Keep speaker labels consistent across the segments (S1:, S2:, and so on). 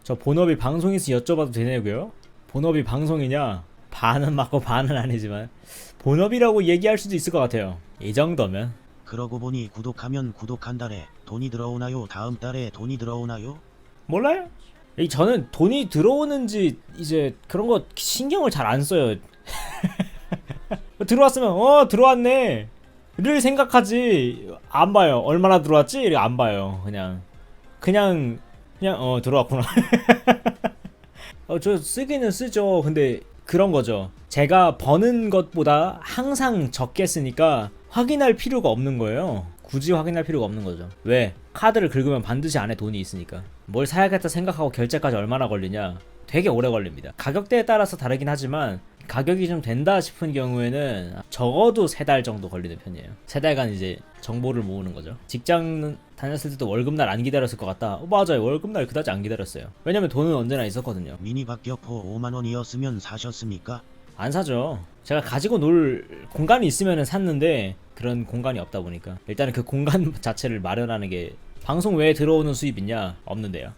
S1: 저 본업이 방송에서 여쭤봐도 되냐고요? 본업이 방송이냐? 반은 맞고 반은 아니지만 본업이라고 얘기할 수도 있을 것 같아요. 이 정도면.
S2: 그러고 보니 구독하면 구독 한 달에 돈이 들어오나요? 다음 달에 돈이 들어오나요?
S1: 몰라요? 저는 돈이 들어오는지 이제 그런 거 신경을 잘 안 써요. 들어왔으면 들어왔네 를 생각하지. 안 봐요. 얼마나 들어왔지? 이렇게 안 봐요. 그냥 들어왔구나. 저 쓰기는 쓰죠. 근데 그런 거죠. 제가 버는 것보다 항상 적게 쓰니까 확인할 필요가 없는 거예요. 굳이 확인할 필요가 없는 거죠. 왜? 카드를 긁으면 반드시 안에 돈이 있으니까. 뭘 사야겠다 생각하고 결제까지 얼마나 걸리냐? 되게 오래 걸립니다. 가격대에 따라서 다르긴 하지만 가격이 좀 된다 싶은 경우에는 적어도 3달 정도 걸리는 편이에요. 3달간 이제 정보를 모으는 거죠. 직장 다녔을 때도 월급날 안 기다렸을 것 같다. 맞아요. 월급날 그다지 안 기다렸어요. 왜냐면 돈은 언제나 있었거든요.
S2: 미니 박격포 5만원이었으면 사셨습니까?
S1: 안 사죠. 제가 가지고 놀 공간이 있으면 샀는데 그런 공간이 없다 보니까 일단은 그 공간 자체를 마련하는 게. 방송 외에 들어오는 수입 있냐? 없는데요.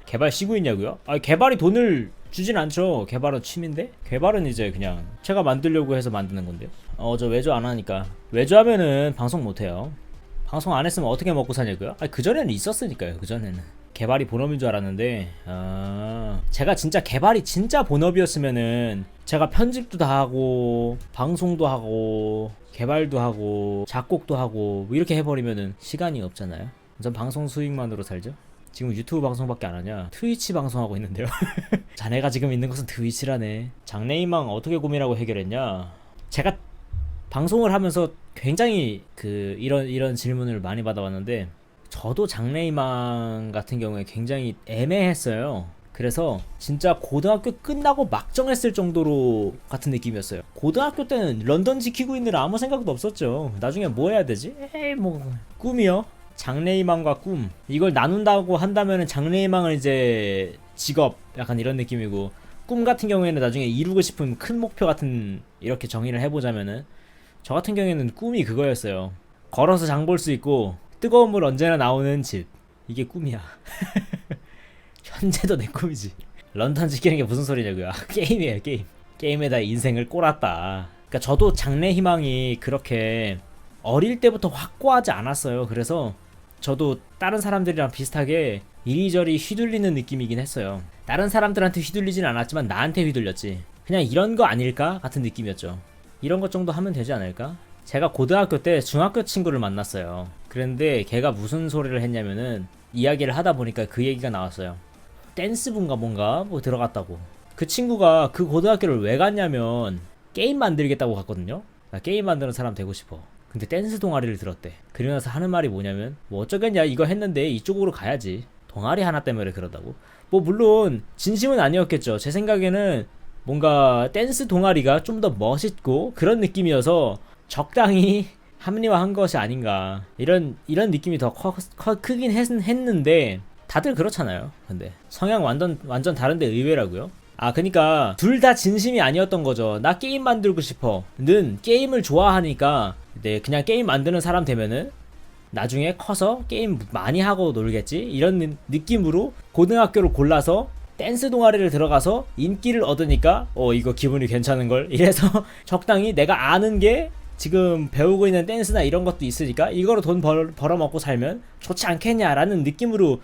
S1: 개발 쉬고 있냐고요? 개발이 돈을 주진 않죠. 개발은 취미인데? 개발은 이제 그냥 제가 만들려고 해서 만드는 건데요. 저 외주 안 하니까. 외주하면은 방송 못 해요. 방송 안 했으면 어떻게 먹고 사냐고요? 그전에는 있었으니까요. 그전에는 개발이 본업인 줄 알았는데 제가 진짜 개발이 진짜 본업이었으면은 제가 편집도 다 하고 방송도 하고 개발도 하고 작곡도 하고 뭐 이렇게 해버리면은 시간이 없잖아요. 전 방송 수익만으로 살죠. 지금 유튜브 방송밖에 안 하냐? 트위치 방송하고 있는데요. 자네가 지금 있는 곳은 트위치라네. 장래희망 어떻게 고민하고 해결했냐? 제가 방송을 하면서 굉장히 이런 질문을 많이 받아왔는데 저도 장래희망 같은 경우에 굉장히 애매했어요. 그래서 진짜 고등학교 끝나고 막 정했을 정도로 같은 느낌이었어요. 고등학교 때는 런던 지키고 있느라 아무 생각도 없었죠. 나중에 뭐 해야 되지? 뭐 꿈이요. 장래희망과 꿈 이걸 나눈다고 한다면은 장래희망은 이제 직업 약간 이런 느낌이고, 꿈 같은 경우에는 나중에 이루고 싶은 큰 목표 같은 이렇게 정의를 해보자면은 저 같은 경우에는 꿈이 그거였어요. 걸어서 장 볼 수 있고 뜨거운 물 언제나 나오는 집. 이게 꿈이야. 현재도 내 꿈이지. 런던 지키는 게 무슨 소리냐고요. 게임이에요. 게임에다 인생을 꼬랐다. 그러니까 저도 장래 희망이 그렇게 어릴 때부터 확고하지 않았어요. 그래서 저도 다른 사람들이랑 비슷하게 이리저리 휘둘리는 느낌이긴 했어요. 다른 사람들한테 휘둘리진 않았지만 나한테 휘둘렸지. 그냥 이런 거 아닐까 같은 느낌이었죠. 이런 것 정도 하면 되지 않을까? 제가 고등학교 때 중학교 친구를 만났어요. 그런데 걔가 무슨 소리를 했냐면은 이야기를 하다 보니까 그 얘기가 나왔어요. 댄스부인가 뭔가 뭐 들어갔다고. 그 친구가 그 고등학교를 왜 갔냐면 게임 만들겠다고 갔거든요. 나 게임 만드는 사람 되고 싶어. 근데 댄스 동아리를 들었대. 그러고 나서 하는 말이 뭐냐면 뭐 어쩌겠냐 이거 했는데 이쪽으로 가야지. 동아리 하나 때문에 그러다고. 뭐 물론 진심은 아니었겠죠. 제 생각에는 뭔가 댄스 동아리가 좀 더 멋있고 그런 느낌이어서 적당히 합리화한 것이 아닌가. 이런 느낌이 더 크긴 했는데 다들 그렇잖아요. 근데 성향 완전 다른데 의외라고요. 그니까 둘 다 진심이 아니었던 거죠. 나 게임 만들고 싶어는 게임을 좋아하니까 그냥 게임 만드는 사람 되면은 나중에 커서 게임 많이 하고 놀겠지 이런 느낌으로 고등학교를 골라서 댄스 동아리를 들어가서 인기를 얻으니까 이거 기분이 괜찮은걸 이래서 적당히 내가 아는 게 지금 배우고 있는 댄스나 이런 것도 있으니까 이거로 돈 벌어먹고 살면 좋지 않겠냐라는 느낌으로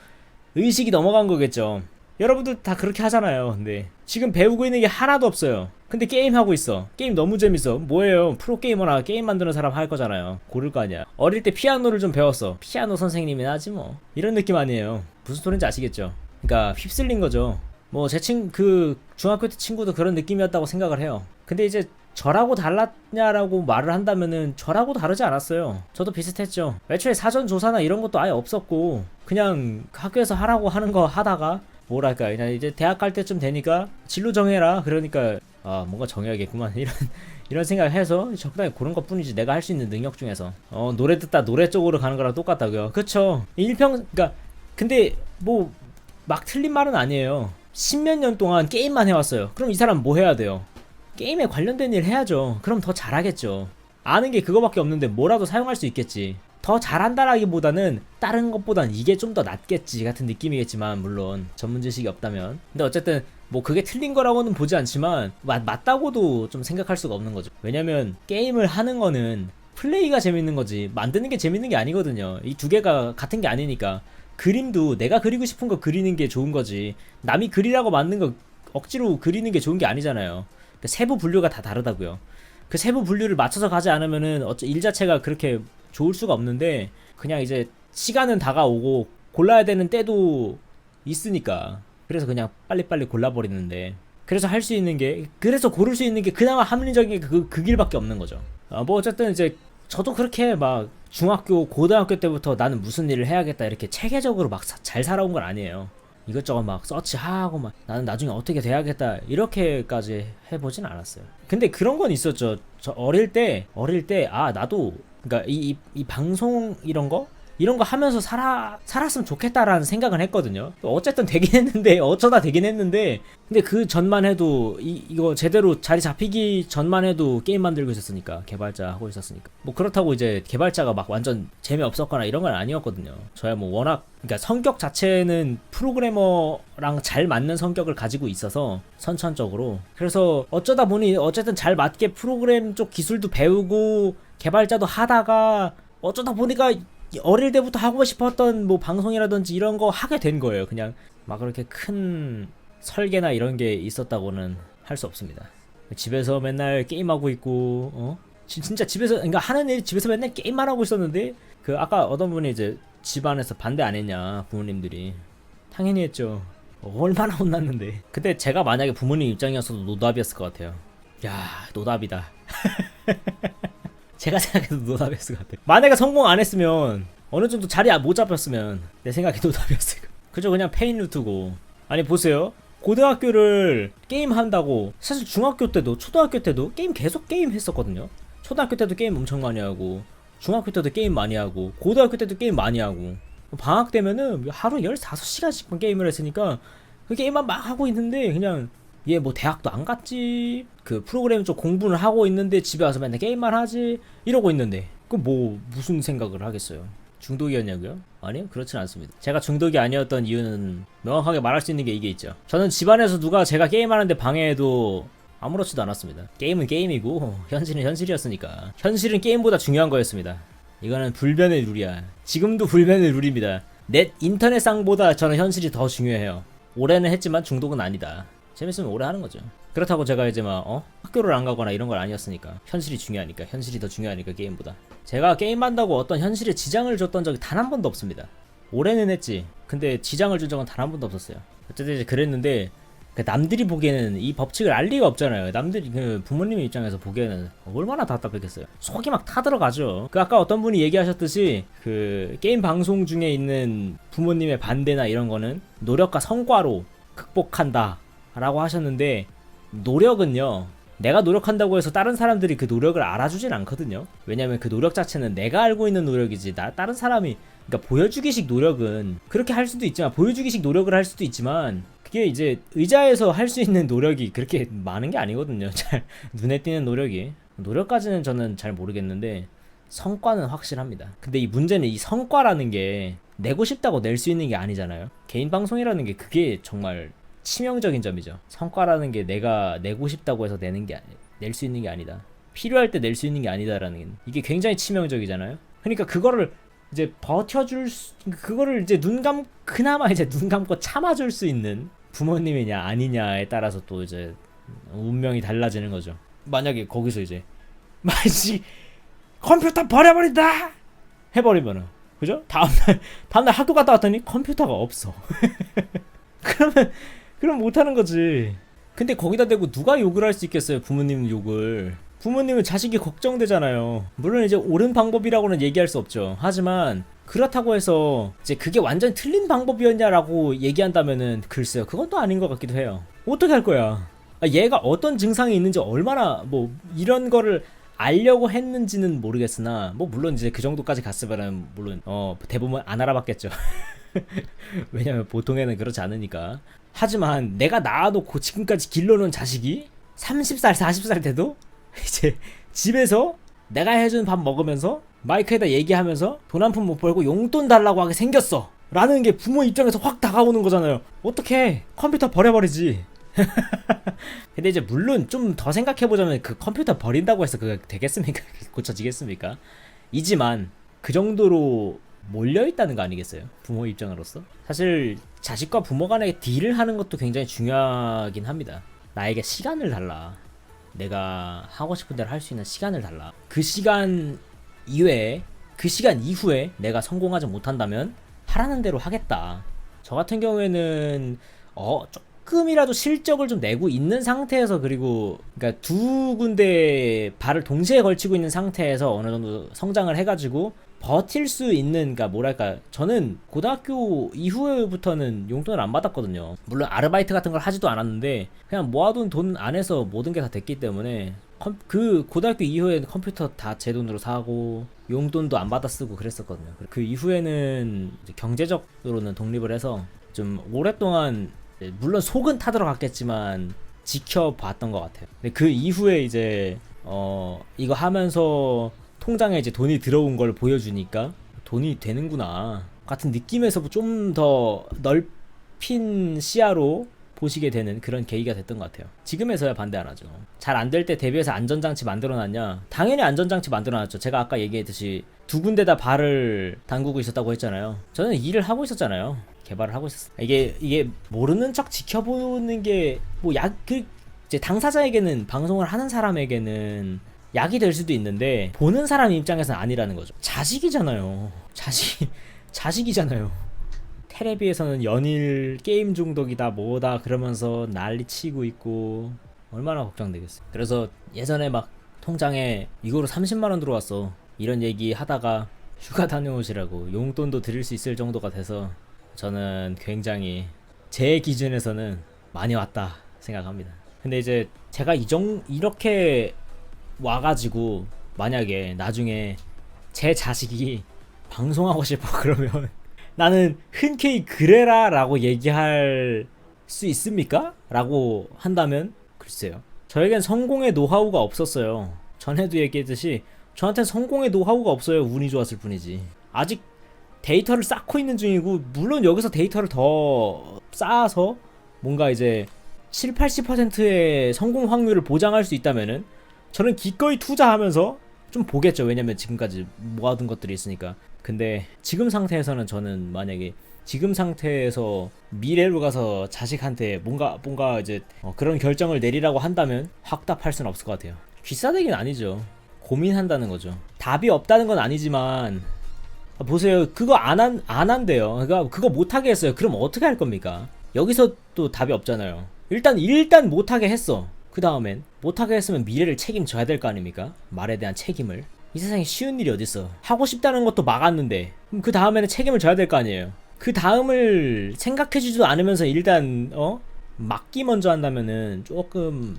S1: 의식이 넘어간 거겠죠. 여러분들 다 그렇게 하잖아요. 근데 지금 배우고 있는 게 하나도 없어요. 근데 게임 하고 있어. 게임 너무 재밌어. 뭐예요? 프로게이머나 게임 만드는 사람 할 거잖아요. 고를 거 아니야. 어릴 때 피아노를 좀 배웠어. 피아노 선생님이나 하지 뭐. 이런 느낌 아니에요. 무슨 소린지 아시겠죠? 그러니까 휩쓸린 거죠. 뭐 제 중학교 때 친구도 그런 느낌이었다고 생각을 해요. 근데 이제 저라고 달랐냐라고 말을 한다면은 저라고 다르지 않았어요. 저도 비슷했죠. 애초에 사전 조사나 이런 것도 아예 없었고 그냥 학교에서 하라고 하는 거 하다가 뭐랄까 그냥 이제 대학 갈 때쯤 되니까 진로 정해라. 그러니까 뭔가 정해야겠구만 이런 생각해서 적당히 고른 것뿐이지. 내가 할 수 있는 능력 중에서 노래 듣다 노래 쪽으로 가는 거랑 똑같다고요. 그쵸. 그러니까 근데 뭐 막 틀린 말은 아니에요. 십몇 년 동안 게임만 해왔어요. 그럼 이 사람 뭐 해야 돼요? 게임에 관련된 일 해야죠. 그럼 더 잘하겠죠. 아는 게 그거밖에 없는데 뭐라도 사용할 수 있겠지. 더 잘한다라기보다는 다른 것보단 이게 좀 더 낫겠지 같은 느낌이겠지만, 물론 전문 지식이 없다면. 근데 어쨌든 뭐 그게 틀린 거라고는 보지 않지만 맞다고도 좀 생각할 수가 없는 거죠. 왜냐면 게임을 하는 거는 플레이가 재밌는 거지 만드는 게 재밌는 게 아니거든요. 이 두 개가 같은 게 아니니까. 그림도 내가 그리고 싶은 거 그리는 게 좋은 거지, 남이 그리라고 만든 거 억지로 그리는 게 좋은 게 아니잖아요. 그 세부 분류가 다 다르다고요. 그 세부 분류를 맞춰서 가지 않으면은 일 자체가 그렇게 좋을 수가 없는데, 그냥 이제 시간은 다가오고 골라야 되는 때도 있으니까 그래서 그냥 빨리빨리 골라버리는데, 그래서 할 수 있는 게, 그래서 고를 수 있는 게 그나마 합리적인 그 길밖에 없는 거죠. 뭐 어쨌든 이제 저도 그렇게 막 중학교 고등학교 때부터 나는 무슨 일을 해야겠다 이렇게 체계적으로 막 잘 살아온 건 아니에요. 이것저것 막 서치하고 막 나는 나중에 어떻게 돼야겠다 이렇게까지 해보진 않았어요. 근데 그런 건 있었죠. 저 어릴 때 나도, 그러니까 이 방송 이런 거 하면서 살았으면 좋겠다라는 생각은 했거든요. 어쨌든 되긴 했는데, 어쩌다 되긴 했는데, 근데 그 전만 해도 이거 제대로 자리 잡히기 전만 해도 게임 만들고 있었으니까, 개발자 하고 있었으니까, 뭐 그렇다고 이제 개발자가 막 완전 재미없었거나 이런 건 아니었거든요. 저야 뭐 워낙, 그러니까 성격 자체는 프로그래머랑 잘 맞는 성격을 가지고 있어서 선천적으로, 그래서 어쩌다 보니 어쨌든 잘 맞게 프로그램 쪽 기술도 배우고 개발자도 하다가 어쩌다 보니까 어릴 때부터 하고 싶었던 뭐 방송이라든지 이런 거 하게 된 거예요. 그냥 막 그렇게 큰 설계나 이런 게 있었다고는 할 수 없습니다. 집에서 맨날 게임하고 있고, 진짜 집에서, 그러니까 하는 일이 집에서 맨날 게임만 하고 있었는데, 그 아까 어떤 분이 이제 집안에서 반대 안 했냐, 부모님들이. 당연히 했죠. 얼마나 혼났는데. 근데 제가 만약에 부모님 입장이었어도 노답이었을 것 같아요. 야, 노답이다. 제가 생각해도 노답이었을 것 같아요. 만약에 성공 안 했으면, 어느 정도 자리 못 잡혔으면 내 생각에 노답이었을 거예요. 그저 그냥 페인 루트고. 아니 보세요, 고등학교를 게임 한다고, 사실 중학교 때도 초등학교 때도 계속 게임 했었거든요. 초등학교 때도 게임 엄청 많이 하고, 중학교 때도 게임 많이 하고, 고등학교 때도 게임 많이 하고, 방학 되면은 하루 15시간씩만 게임을 했으니까 그 게임만 막 하고 있는데, 그냥 얘 뭐 대학도 안 갔지, 그 프로그램 쪽 공부를 하고 있는데 집에 와서 맨날 게임만 하지 이러고 있는데, 그 뭐 무슨 생각을 하겠어요. 중독이었냐고요? 아니요, 그렇진 않습니다. 제가 중독이 아니었던 이유는 명확하게 말할 수 있는 게 이게 있죠. 저는 집안에서 누가 제가 게임하는데 방해해도 아무렇지도 않았습니다. 게임은 게임이고 현실은 현실이었으니까. 현실은 게임보다 중요한 거였습니다. 이거는 불변의 룰이야. 지금도 불변의 룰입니다. 인터넷상보다 저는 현실이 더 중요해요. 오래는 했지만 중독은 아니다. 재밌으면 오래 하는 거죠. 그렇다고 제가 이제 막 학교를 안 가거나 이런 건 아니었으니까. 현실이 중요하니까, 현실이 더 중요하니까 게임보다. 제가 게임한다고 어떤 현실에 지장을 줬던 적이 단 한 번도 없습니다. 오래는 했지. 근데 지장을 준 적은 단 한 번도 없었어요. 어쨌든 이제 그랬는데, 남들이 보기에는 이 법칙을 알 리가 없잖아요. 남들이, 부모님 입장에서 보기에는 얼마나 답답했겠어요. 속이 막 타들어가죠. 아까 어떤 분이 얘기하셨듯이 게임 방송 중에 있는 부모님의 반대나 이런 거는 노력과 성과로 극복한다 라고 하셨는데, 노력은요, 내가 노력한다고 해서 다른 사람들이 그 노력을 알아주진 않거든요. 왜냐면 그 노력 자체는 내가 알고 있는 노력이지, 다른 사람이, 그러니까 보여주기식 노력은 그렇게 할 수도 있지만, 보여주기식 노력을 할 수도 있지만, 그게 이제 의자에서 할 수 있는 노력이 그렇게 많은 게 아니거든요. 잘 눈에 띄는 노력이. 노력까지는 저는 잘 모르겠는데 성과는 확실합니다. 근데 이 문제는 이 성과라는 게 내고 싶다고 낼 수 있는 게 아니잖아요. 개인 방송이라는 게 그게 정말 치명적인 점이죠. 성과라는 게 내가 내고 싶다고 해서 낼 수 있는 게 아니다. 필요할 때 낼 수 있는 게 아니다라는 게, 이게 굉장히 치명적이잖아요. 그러니까 그거를 이제 그거를 이제 그나마 이제 눈 감고 참아줄 수 있는 부모님이냐 아니냐에 따라서 또 이제 운명이 달라지는 거죠. 만약에 거기서 이제 마치 컴퓨터 버려버린다 해버리면은, 그죠? 다음날 학교 갔다 왔더니 컴퓨터가 없어. 그럼 못하는 거지. 근데 거기다 대고 누가 욕을 할 수 있겠어요, 부모님 욕을. 부모님은 자식이 걱정되잖아요. 물론 이제 옳은 방법이라고는 얘기할 수 없죠. 하지만 그렇다고 해서 이제 그게 완전 틀린 방법이었냐라고 얘기한다면은 글쎄요, 그건 또 아닌 것 같기도 해요. 어떻게 할 거야? 얘가 어떤 증상이 있는지 얼마나 뭐 이런 거를 알려고 했는지는 모르겠으나, 뭐 물론 이제 그 정도까지 갔으면은 물론 대부분 안 알아봤겠죠. 왜냐면 보통에는 그렇지 않으니까. 하지만 내가 낳아놓고 지금까지 길러놓은 자식이 30살 40살 돼도 이제 집에서 내가 해준 밥 먹으면서 마이크에다 얘기하면서 돈 한 푼 못 벌고 용돈 달라고 하게 생겼어 라는 게 부모 입장에서 확 다가오는 거잖아요. 어떡해, 컴퓨터 버려버리지. 근데 이제 물론 좀 더 생각해보자면 그 컴퓨터 버린다고 해서 그게 되겠습니까? 고쳐지겠습니까? 이지만 그 정도로 몰려있다는 거 아니겠어요? 부모 입장으로서. 사실 자식과 부모 간의 딜을 하는 것도 굉장히 중요하긴 합니다. 나에게 시간을 달라, 내가 하고 싶은 대로 할 수 있는 시간을 달라. 그 시간 이외에, 그 시간 이후에 내가 성공하지 못한다면 하라는 대로 하겠다. 저 같은 경우에는 조금이라도 실적을 좀 내고 있는 상태에서, 그리고 그러니까 두 군데 발을 동시에 걸치고 있는 상태에서 어느 정도 성장을 해가지고 버틸 수 있는, 그러니까 뭐랄까, 저는 고등학교 이후부터는 용돈을 안 받았거든요. 물론 아르바이트 같은 걸 하지도 않았는데 그냥 모아둔 돈 안에서 모든 게 다 됐기 때문에 그 고등학교 이후에 컴퓨터 다 제 돈으로 사고 용돈도 안 받아 쓰고 그랬었거든요. 그 이후에는 이제 경제적으로는 독립을 해서 좀 오랫동안, 물론 속은 타들어갔겠지만 지켜봤던 것 같아요. 근데 그 이후에 이제 이거 하면서 통장에 이제 돈이 들어온 걸 보여주니까 돈이 되는구나 같은 느낌에서 좀 더 넓힌 시야로 보시게 되는 그런 계기가 됐던 것 같아요. 지금에서야 반대 안 하죠. 잘 안 될 때 대비해서 안전장치 만들어놨냐? 당연히 안전장치 만들어놨죠. 제가 아까 얘기했듯이 두 군데다 발을 담그고 있었다고 했잖아요. 저는 일을 하고 있었잖아요. 개발을 하고 있었어요. 이게 모르는 척 지켜보는 게 뭐 이제 당사자에게는, 방송을 하는 사람에게는 약이 될 수도 있는데 보는 사람 입장에서는 아니라는 거죠. 자식이잖아요. 자식이잖아요. 테레비에서는 연일 게임 중독이다 뭐다 그러면서 난리치고 있고 얼마나 걱정되겠어요. 그래서 예전에 막 통장에 이거로 30만원 들어왔어 이런 얘기 하다가 휴가 다녀오시라고 용돈도 드릴 수 있을 정도가 돼서 저는 굉장히 제 기준에서는 많이 왔다 생각합니다. 근데 이제 제가 이렇게 와가지고 만약에 나중에 제 자식이 방송하고 싶어 그러면 나는 흔쾌히 그래라 라고 얘기할 수 있습니까? 라고 한다면 글쎄요. 저에겐 성공의 노하우가 없었어요. 전에도 얘기했듯이 저한테는 성공의 노하우가 없어요. 운이 좋았을 뿐이지. 아직 데이터를 쌓고 있는 중이고, 물론 여기서 데이터를 더 쌓아서 뭔가 이제 7, 80%의 성공 확률을 보장할 수 있다면은 저는 기꺼이 투자하면서 좀 보겠죠. 왜냐면 지금까지 모아둔 것들이 있으니까. 근데 지금 상태에서는 저는 만약에 지금 상태에서 미래로 가서 자식한테 뭔가 이제 그런 결정을 내리라고 한다면 확답할 수는 없을 것 같아요. 귀싸대기는 아니죠. 고민한다는 거죠. 답이 없다는 건 아니지만 보세요. 그거 안 한대요. 그러니까 그거 못하게 했어요. 그럼 어떻게 할 겁니까? 여기서 또 답이 없잖아요. 일단 못하게 했어. 그 다음엔 못하게 했으면 미래를 책임져야 될 거 아닙니까? 말에 대한 책임을. 이 세상에 쉬운 일이 어딨어. 하고 싶다는 것도 막았는데 그럼 그 다음에는 책임을 져야 될 거 아니에요. 그 다음을 생각해주지도 않으면서 일단 막기 먼저 한다면은 조금.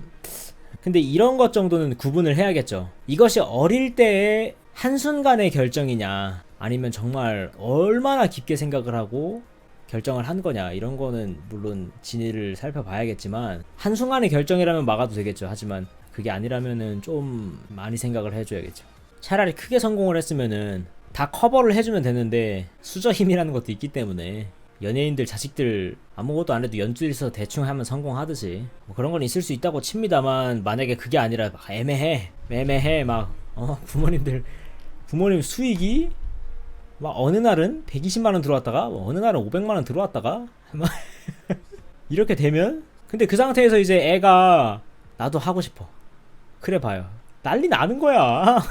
S1: 근데 이런 것 정도는 구분을 해야겠죠. 이것이 어릴 때의 한순간의 결정이냐 아니면 정말 얼마나 깊게 생각을 하고 결정을 한 거냐, 이런 거는 물론 진위를 살펴봐야겠지만 한순간의 결정이라면 막아도 되겠죠. 하지만 그게 아니라면은 좀 많이 생각을 해줘야겠죠. 차라리 크게 성공을 했으면은 다 커버를 해주면 되는데 수저 힘이라는 것도 있기 때문에 연예인들 자식들 아무것도 안 해도 연주 있어서 대충 하면 성공하듯이 뭐 그런 건 있을 수 있다고 칩니다만, 만약에 그게 아니라 막 애매해 막 부모님 수익이 막 어느 날은 120만원 들어왔다가 어느 날은 500만원 들어왔다가 막 이렇게 되면, 근데 그 상태에서 이제 애가 나도 하고 싶어 그래 봐요 난리 나는 거야.